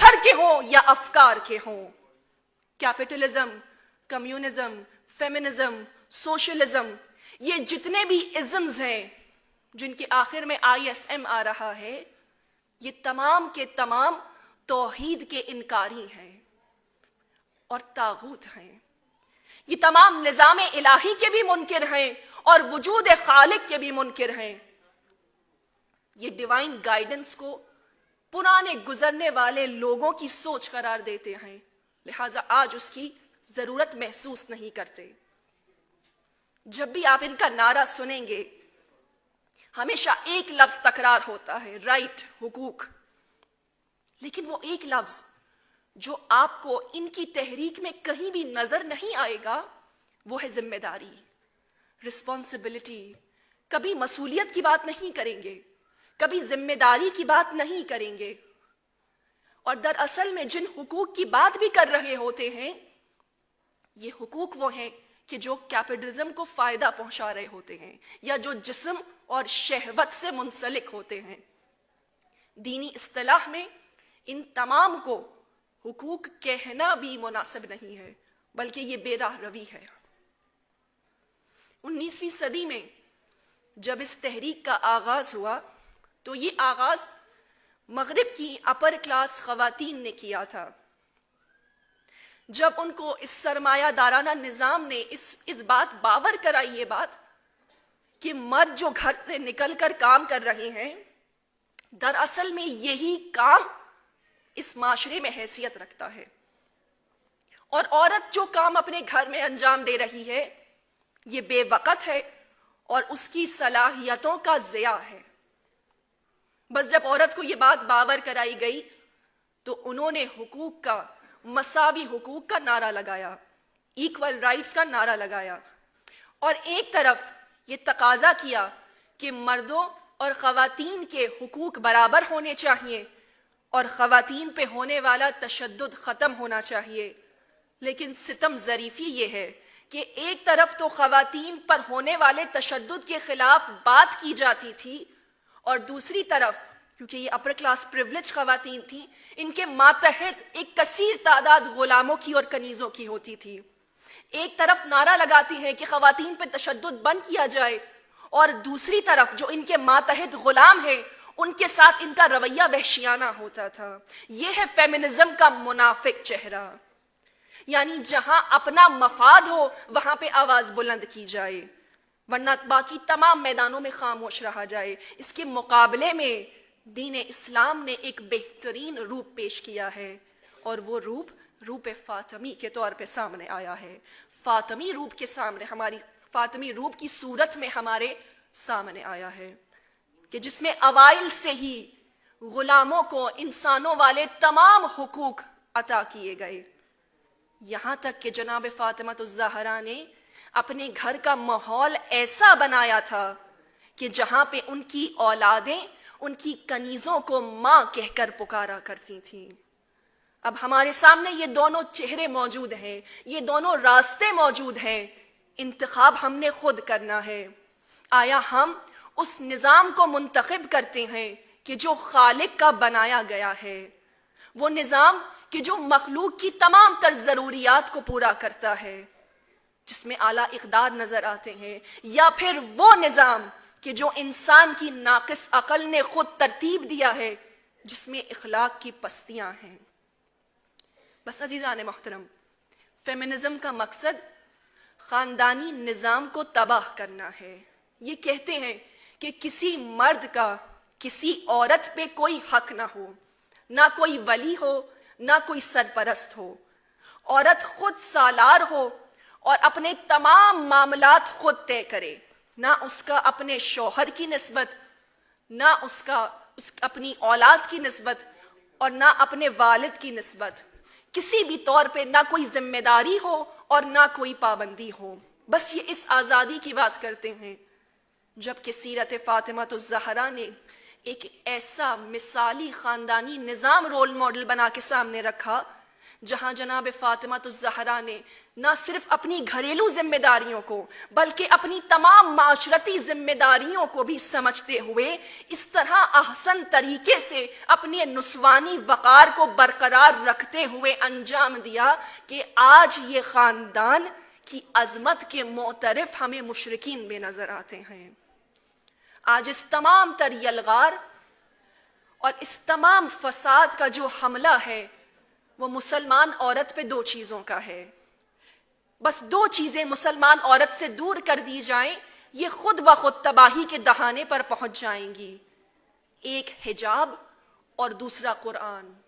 فکر کے ہوں یا افکار کے ہوں۔ کیپٹلزم، کمیونزم، فیمنزم، سوشلزم، یہ جتنے بھی ازمز ہیں جن کے آخر میں ISM آ رہا ہے، یہ تمام کے تمام توحید کے انکاری ہیں اور طاغوت ہیں۔ یہ تمام نظام الہی کے بھی منکر ہیں اور وجود خالق کے بھی منکر ہیں۔ یہ ڈیوائن گائیڈنس کو پرانے گزرنے والے لوگوں کی سوچ قرار دیتے ہیں، لہٰذا آج اس کی ضرورت محسوس نہیں کرتے۔ جب بھی آپ ان کا نعرہ سنیں گے ہمیشہ ایک لفظ تکرار ہوتا ہے، رائٹ، حقوق، لیکن وہ ایک لفظ جو آپ کو ان کی تحریک میں کہیں بھی نظر نہیں آئے گا وہ ہے ذمہ داری، رسپانسبلٹی۔ کبھی مسئولیت کی بات نہیں کریں گے، کبھی ذمہ داری کی بات نہیں کریں گے، اور دراصل میں جن حقوق کی بات بھی کر رہے ہوتے ہیں یہ حقوق وہ ہیں کہ جو کیپٹلزم کو فائدہ پہنچا رہے ہوتے ہیں یا جو جسم اور شہوت سے منسلک ہوتے ہیں۔ دینی اصطلاح میں ان تمام کو حقوق کہنا بھی مناسب نہیں ہے، بلکہ یہ بے راہ روی ہے۔ 19ویں صدی میں جب اس تحریک کا آغاز ہوا تو یہ آغاز مغرب کی اپر کلاس خواتین نے کیا تھا۔ جب ان کو اس سرمایہ دارانہ نظام نے اس بات باور کرائی، یہ بات کہ مرد جو گھر سے نکل کر کام کر رہے ہیں دراصل میں یہی کام اس معاشرے میں حیثیت رکھتا ہے، اور عورت جو کام اپنے گھر میں انجام دے رہی ہے یہ بے وقت ہے اور اس کی صلاحیتوں کا ضیاع ہے۔ بس جب عورت کو یہ بات باور کرائی گئی تو انہوں نے حقوق کا، مساوی حقوق کا نعرہ لگایا، ایکول رائٹس کا نعرہ لگایا، اور ایک طرف یہ تقاضا کیا کہ مردوں اور خواتین کے حقوق برابر ہونے چاہیے اور خواتین پہ ہونے والا تشدد ختم ہونا چاہیے۔ لیکن ستم ظریفی یہ ہے کہ ایک طرف تو خواتین پر ہونے والے تشدد کے خلاف بات کی جاتی تھی اور دوسری طرف کیونکہ یہ اپر کلاس پریولیج خواتین تھیں، ان کے ماتحت ایک کثیر تعداد غلاموں کی اور کنیزوں کی ہوتی تھی۔ ایک طرف نعرہ لگاتی ہیں کہ خواتین پہ تشدد بند کیا جائے اور دوسری طرف جو ان کے ماتحت غلام ہیں ان کے ساتھ ان کا رویہ وحشیانہ ہوتا تھا۔ یہ ہے فیمنزم کا منافق چہرہ، یعنی جہاں اپنا مفاد ہو وہاں پہ آواز بلند کی جائے ورنہ باقی تمام میدانوں میں خاموش رہا جائے۔ اس کے مقابلے میں دین اسلام نے ایک بہترین روپ پیش کیا ہے، اور وہ روپ فاطمی کے طور پہ سامنے آیا ہے۔ فاطمی روپ کے سامنے، ہماری فاطمی روپ کی صورت میں ہمارے سامنے آیا ہے کہ جس میں اوائل سے ہی غلاموں کو انسانوں والے تمام حقوق عطا کیے گئے، یہاں تک کہ جناب فاطمہ الزہرا نے اپنے گھر کا ماحول ایسا بنایا تھا کہ جہاں پہ ان کی اولادیں ان کی کنیزوں کو ماں کہہ کر پکارا کرتی تھیں۔ اب ہمارے سامنے یہ دونوں چہرے موجود ہیں، یہ دونوں راستے موجود ہیں، انتخاب ہم نے خود کرنا ہے۔ آیا ہم اس نظام کو منتخب کرتے ہیں کہ جو خالق کا بنایا گیا ہے، وہ نظام کہ جو مخلوق کی تمام تر ضروریات کو پورا کرتا ہے، جس میں اعلیٰ اقدار نظر آتے ہیں، یا پھر وہ نظام کہ جو انسان کی ناقص عقل نے خود ترتیب دیا ہے جس میں اخلاق کی پستیاں ہیں۔ بس عزیزان محترم، فیمنزم کا مقصد خاندانی نظام کو تباہ کرنا ہے۔ یہ کہتے ہیں کہ کسی مرد کا کسی عورت پہ کوئی حق نہ ہو، نہ کوئی ولی ہو، نہ کوئی سرپرست ہو، عورت خود سالار ہو اور اپنے تمام معاملات خود طے کرے، نہ اس کا اپنے شوہر کی نسبت، نہ اس کا اپنی اولاد کی نسبت، اور نہ اپنے والد کی نسبت، کسی بھی طور پہ نہ کوئی ذمہ داری ہو اور نہ کوئی پابندی ہو۔ بس یہ اس آزادی کی بات کرتے ہیں، جبکہ سیرت فاطمہ الزہرا نے ایک ایسا مثالی خاندانی نظام رول ماڈل بنا کے سامنے رکھا جہاں جناب فاطمہ الزہرا نے نہ صرف اپنی گھریلو ذمہ داریوں کو بلکہ اپنی تمام معاشرتی ذمہ داریوں کو بھی سمجھتے ہوئے اس طرح احسن طریقے سے اپنے نسوانی وقار کو برقرار رکھتے ہوئے انجام دیا کہ آج یہ خاندان کی عظمت کے معترف ہمیں مشرکین میں نظر آتے ہیں۔ آج اس تمام تر یلغار اور اس تمام فساد کا جو حملہ ہے وہ مسلمان عورت پہ دو چیزوں کا ہے۔ بس دو چیزیں مسلمان عورت سے دور کر دی جائیں، یہ خود بخود تباہی کے دہانے پر پہنچ جائیں گی، ایک حجاب اور دوسرا قرآن۔